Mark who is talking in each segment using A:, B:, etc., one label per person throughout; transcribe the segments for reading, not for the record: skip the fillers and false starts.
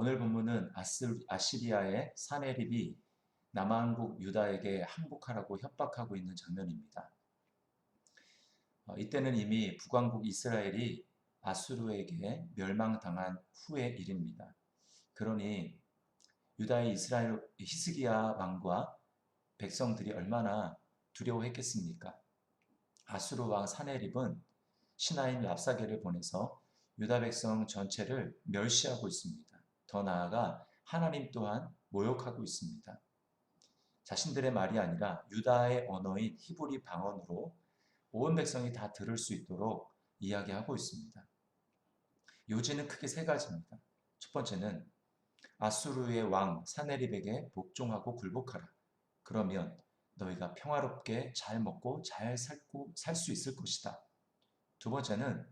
A: 오늘 본문은 아시리아의 사네립이 남왕국 유다에게 항복하라고 협박하고 있는 장면입니다. 이때는 이미 북왕국 이스라엘이 아수르에게 멸망당한 후의 일입니다. 그러니 유다의 이스라엘 히스기야 왕과 백성들이 얼마나 두려워했겠습니까? 아수르 왕 사네립은 신하인 랍사게를 보내서 유다 백성 전체를 멸시하고 있습니다. 더 나아가 하나님 또한 모욕하고 있습니다. 자신들의 말이 아니라 유다의 언어인 히브리 방언으로 온 백성이 다 들을 수 있도록 이야기하고 있습니다. 요지는 크게 세 가지입니다. 첫 번째는 아수르의 왕 사네립에게 복종하고 굴복하라. 그러면 너희가 평화롭게 잘 먹고 잘 살 수 있을 것이다. 두 번째는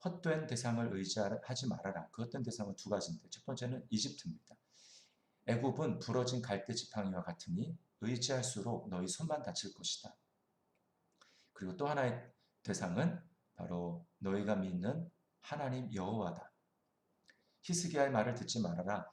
A: 헛된 대상을 의지하지 말아라. 그 헛된 대상은 두 가지인데 첫 번째는 이집트입니다. 애굽은 부러진 갈대 지팡이와 같으니 의지할수록 너희 손만 다칠 것이다. 그리고 또 하나의 대상은 바로 너희가 믿는 하나님 여호와다. 히스기야의 말을 듣지 말아라.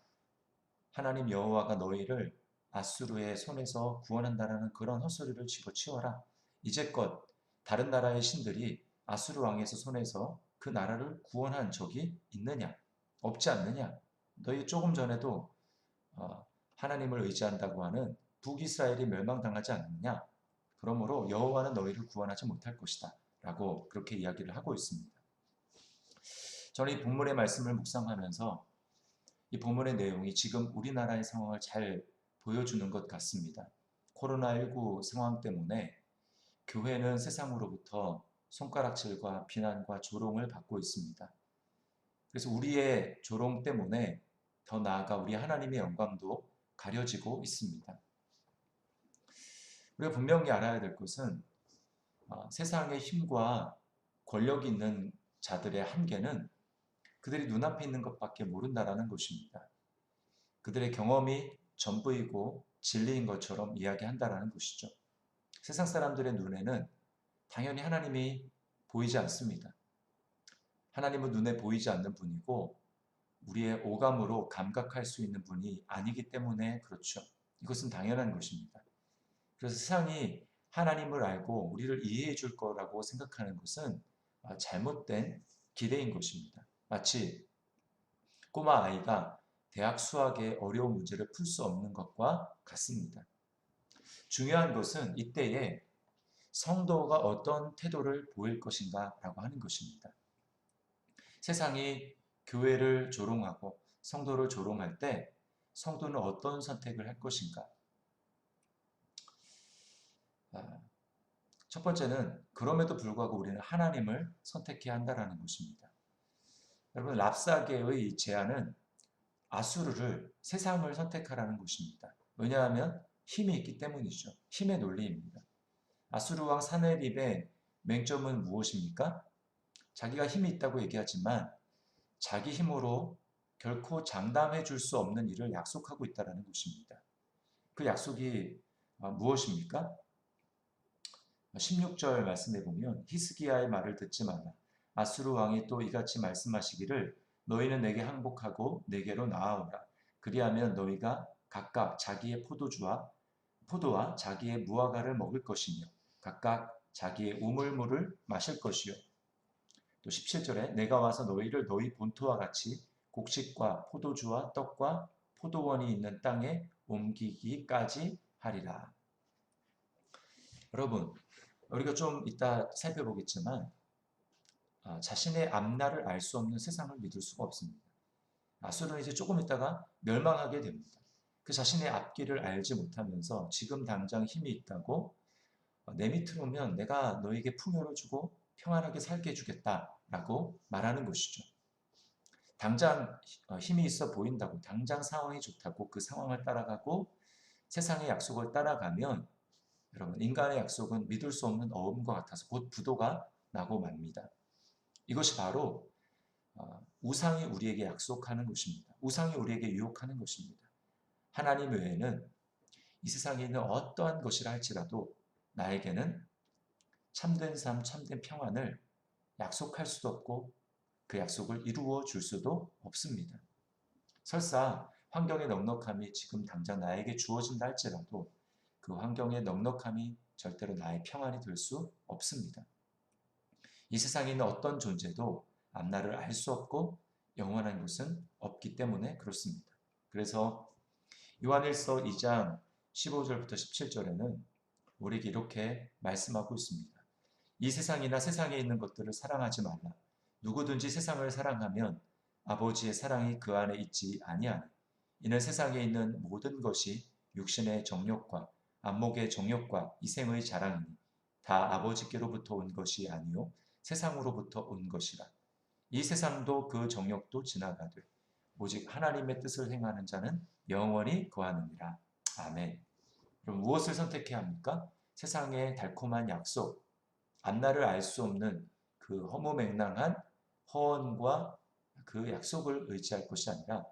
A: 하나님 여호와가 너희를 아수르의 손에서 구원한다라는 그런 헛소리를 집어치워라. 이제껏 다른 나라의 신들이 아수르 왕의 손에서 그 나라를 구원한 적이 있느냐? 없지 않느냐? 너희 조금 전에도 하나님을 의지한다고 하는 북이스라엘이 멸망당하지 않느냐? 그러므로 여호와는 너희를 구원하지 못할 것이다. 라고 그렇게 이야기를 하고 있습니다. 저는 이 본문의 말씀을 묵상하면서 이 본문의 내용이 지금 우리나라의 상황을 잘 보여주는 것 같습니다. 코로나19 상황 때문에 교회는 세상으로부터 손가락질과 비난과 조롱을 받고 있습니다. 그래서 우리의 조롱 때문에 더 나아가 우리 하나님의 영광도 가려지고 있습니다. 우리가 분명히 알아야 될 것은 세상의 힘과 권력이 있는 자들의 한계는 그들이 눈앞에 있는 것밖에 모른다라는 것입니다. 그들의 경험이 전부이고 진리인 것처럼 이야기한다라는 것이죠. 세상 사람들의 눈에는 당연히 하나님이 보이지 않습니다. 하나님은 눈에 보이지 않는 분이고 우리의 오감으로 감각할 수 있는 분이 아니기 때문에 그렇죠. 이것은 당연한 것입니다. 그래서 세상이 하나님을 알고 우리를 이해해 줄 거라고 생각하는 것은 잘못된 기대인 것입니다. 마치 꼬마 아이가 대학 수학의 어려운 문제를 풀 수 없는 것과 같습니다. 중요한 것은 이때에 성도가 어떤 태도를 보일 것인가 라고 하는 것입니다. 세상이 교회를 조롱하고 성도를 조롱할 때 성도는 어떤 선택을 할 것인가? 첫 번째는 그럼에도 불구하고 우리는 하나님을 선택해야 한다는 것입니다. 여러분 랍사게의 제안은 아수르를 세상을 선택하라는 것입니다. 왜냐하면 힘이 있기 때문이죠. 힘의 논리입니다. 아수르 왕 사네립의 맹점은 무엇입니까? 자기가 힘이 있다고 얘기하지만 자기 힘으로 결코 장담해 줄 수 없는 일을 약속하고 있다는 것입니다. 그 약속이 무엇입니까? 16절 말씀해 보면 히스기야의 말을 듣지 마라. 아수르 왕이 또 이같이 말씀하시기를 너희는 내게 항복하고 내게로 나아오라. 그리하면 너희가 각각 자기의 포도와 자기의 무화과를 먹을 것이며 각각 자기의 우물물을 마실 것이요. 또 17절에 내가 와서 너희를 너희 본토와 같이 곡식과 포도주와 떡과 포도원이 있는 땅에 옮기기까지 하리라. 여러분, 우리가 좀 이따 살펴보겠지만 자신의 앞날을 알 수 없는 세상을 믿을 수가 없습니다. 아수르는 이제 조금 있다가 멸망하게 됩니다. 그 자신의 앞길을 알지 못하면서 지금 당장 힘이 있다고 내 밑으로 오면 내가 너에게 풍요를 주고 평안하게 살게 해주겠다라고 말하는 것이죠. 당장 힘이 있어 보인다고 당장 상황이 좋다고 그 상황을 따라가고 세상의 약속을 따라가면 여러분 인간의 약속은 믿을 수 없는 어음과 같아서 곧 부도가 나고 맙니다. 이것이 바로 우상이 우리에게 약속하는 것입니다. 우상이 우리에게 유혹하는 것입니다. 하나님 외에는 이 세상에 있는 어떠한 것이라 할지라도 나에게는 참된 삶, 참된 평안을 약속할 수도 없고 그 약속을 이루어 줄 수도 없습니다. 설사 환경의 넉넉함이 지금 당장 나에게 주어진다 할지라도 그 환경의 넉넉함이 절대로 나의 평안이 될 수 없습니다. 이 세상에 있는 어떤 존재도 앞날을 알 수 없고 영원한 것은 없기 때문에 그렇습니다. 그래서 요한일서 2장 15절부터 17절에는 우리에게 이렇게 말씀하고 있습니다. 이 세상이나 세상에 있는 것들을 사랑하지 말라. 누구든지 세상을 사랑하면 아버지의 사랑이 그 안에 있지 아니하니. 이는 세상에 있는 모든 것이 육신의 정욕과 안목의 정욕과 이생의 자랑이니 다 아버지께로부터 온 것이 아니요 세상으로부터 온 것이라. 이 세상도 그 정욕도 지나가되 오직 하나님의 뜻을 행하는 자는 영원히 거하느니라. 아멘. 그럼 무엇을 선택해야 합니까? 세상의 달콤한 약속, 앞날을 알 수 없는 그 허무맹랑한 허언과 그 약속을 의지할 것이 아니라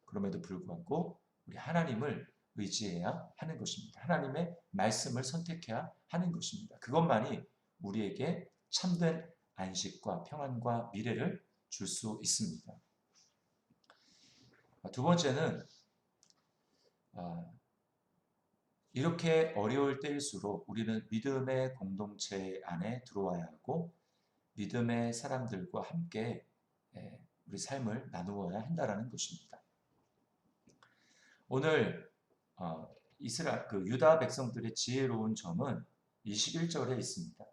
A: 그럼에도 불구하고 우리 하나님을 의지해야 하는 것입니다. 하나님의 말씀을 선택해야 하는 것입니다. 그것만이 우리에게 참된 안식과 평안과 미래를 줄 수 있습니다. 두 번째는 이렇게 어려울 때일수록 우리는 믿음의 공동체 안에 들어와야 하고 믿음의 사람들과 함께 우리 삶을 나누어야 한다는 것입니다. 오늘 유다 백성들의 지혜로운 점은 21절에 있습니다.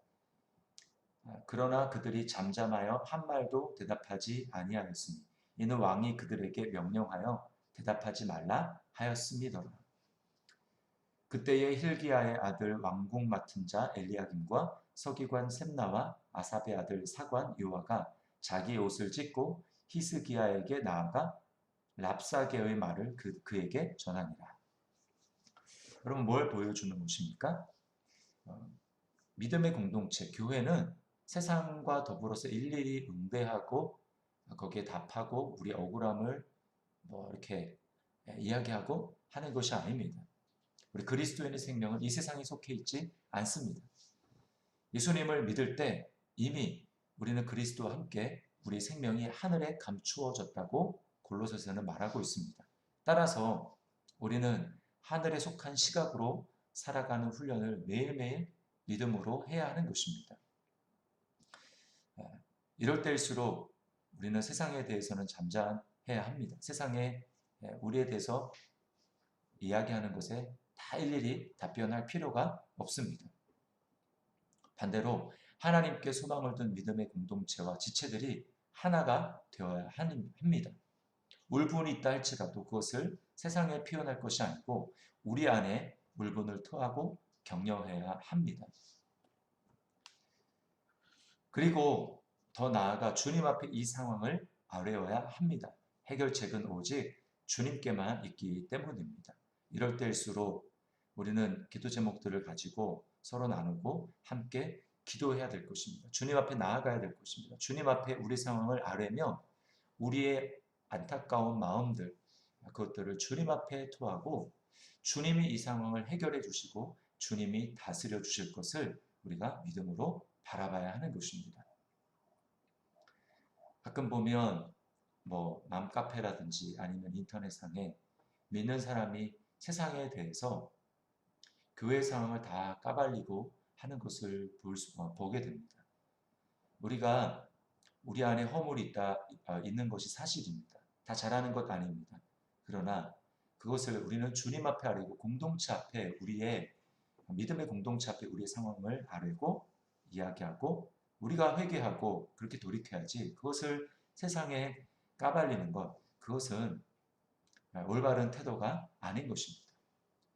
A: 그러나 그들이 잠잠하여 한 말도 대답하지 아니하였으니 이는 왕이 그들에게 명령하여 대답하지 말라 하였음이더라. 그때에 힐기야의 아들 왕궁 맡은 자 엘리야김과 서기관 셈나와 아삽의 아들 사관 요아가 자기 옷을 찢고 히스기야에게 나아가 랍사게의 말을 그에게 전하니라. 여러분 뭘 보여주는 것입니까? 믿음의 공동체, 교회는 세상과 더불어서 일일이 응대하고 거기에 답하고 우리 억울함을 이렇게 이야기하고 하는 것이 아닙니다. 우리 그리스도인의 생명은 이 세상에 속해 있지 않습니다. 예수님을 믿을 때 이미 우리는 그리스도와 함께 우리 생명이 하늘에 감추어졌다고 골로새서는 말하고 있습니다. 따라서 우리는 하늘에 속한 시각으로 살아가는 훈련을 매일매일 믿음으로 해야 하는 것입니다. 이럴 때일수록 우리는 세상에 대해서는 잠잠해야 합니다. 세상에 우리에 대해서 이야기하는 것에 다 일일이 답변할 필요가 없습니다. 반대로 하나님께 소망을 둔 믿음의 공동체와 지체들이 하나가 되어야 합니다. 울분이 있다 할지라도 그것을 세상에 표현할 것이 아니고 우리 안에 울분을 토하고 격려해야 합니다. 그리고 더 나아가 주님 앞에 이 상황을 아뢰어야 합니다. 해결책은 오직 주님께만 있기 때문입니다. 이럴 때일수록 우리는 기도 제목들을 가지고 서로 나누고 함께 기도해야 될 것입니다. 주님 앞에 나아가야 될 것입니다. 주님 앞에 우리 상황을 아뢰며 우리의 안타까운 마음들, 그것들을 주님 앞에 토하고 주님이 이 상황을 해결해 주시고 주님이 다스려 주실 것을 우리가 믿음으로 바라봐야 하는 것입니다. 가끔 보면 맘카페라든지 아니면 인터넷상에 믿는 사람이 세상에 대해서 교회 상황을 다 까발리고 하는 것을 보게 됩니다. 우리가 우리 안에 허물이 있는 것이 사실입니다. 다 잘하는 것 아닙니다. 그러나 그것을 우리는 주님 앞에 아뢰고 공동체 앞에 우리의 믿음의 공동체 앞에 우리의 상황을 아뢰고 이야기하고 우리가 회개하고 그렇게 돌이켜야지 그것을 세상에 까발리는 것, 그것은 올바른 태도가 아닌 것입니다.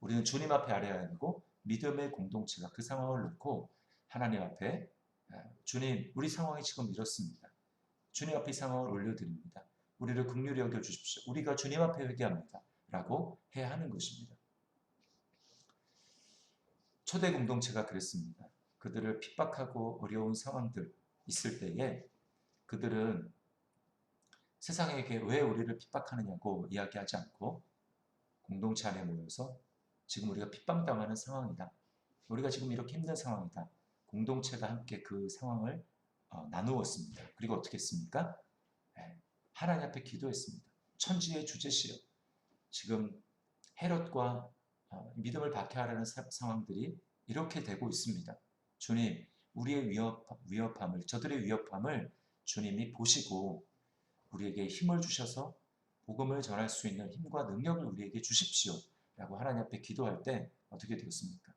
A: 우리는 주님 앞에 아뢰어야 하고 믿음의 공동체가 그 상황을 놓고 하나님 앞에 주님, 우리 상황이 지금 이렇습니다. 주님 앞에 이 상황을 올려드립니다. 우리를 긍휼히 여겨주십시오. 우리가 주님 앞에 회개합니다. 라고 해야 하는 것입니다. 초대 공동체가 그랬습니다. 그들을 핍박하고 어려운 상황들 있을 때에 그들은 세상에게 왜 우리를 핍박하느냐고 이야기하지 않고 공동체 안에 모여서 지금 우리가 핍박당하는 상황이다. 우리가 지금 이렇게 힘든 상황이다. 공동체가 함께 그 상황을 나누었습니다. 그리고 어떻게 했습니까? 하나님 앞에 기도했습니다. 천지의 주제시요. 지금 헤롯과 믿음을 박해하려는 상황들이 이렇게 되고 있습니다. 주님, 우리의 위협함을, 저들의 위협함을 주님이 보시고 우리에게 힘을 주셔서 복음을 전할 수 있는 힘과 능력을 우리에게 주십시오. 라고 하나님 앞에 기도할 때 어떻게 되었습니까?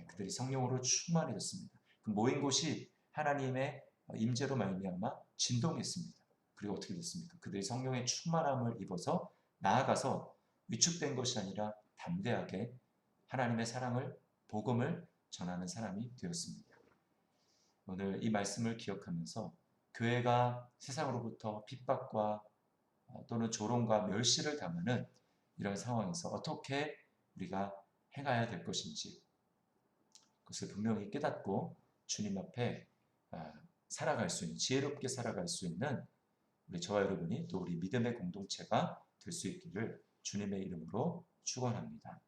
A: 그들이 성령으로 충만해졌습니다. 그 모인 곳이 하나님의 임재로 말미암아 진동했습니다. 그리고 어떻게 됐습니까? 그들이 성령의 충만함을 입어서 나아가서 위축된 것이 아니라 담대하게 하나님의 사랑을, 복음을 전하는 사람이 되었습니다. 오늘 이 말씀을 기억하면서 교회가 세상으로부터 핍박과 또는 조롱과 멸시를 당하는 이런 상황에서 어떻게 우리가 행해야 될 것인지 그것을 분명히 깨닫고 주님 앞에 살아갈 수 있는, 지혜롭게 살아갈 수 있는 우리 저와 여러분이 또 우리 믿음의 공동체가 될 수 있기를 주님의 이름으로 축원합니다.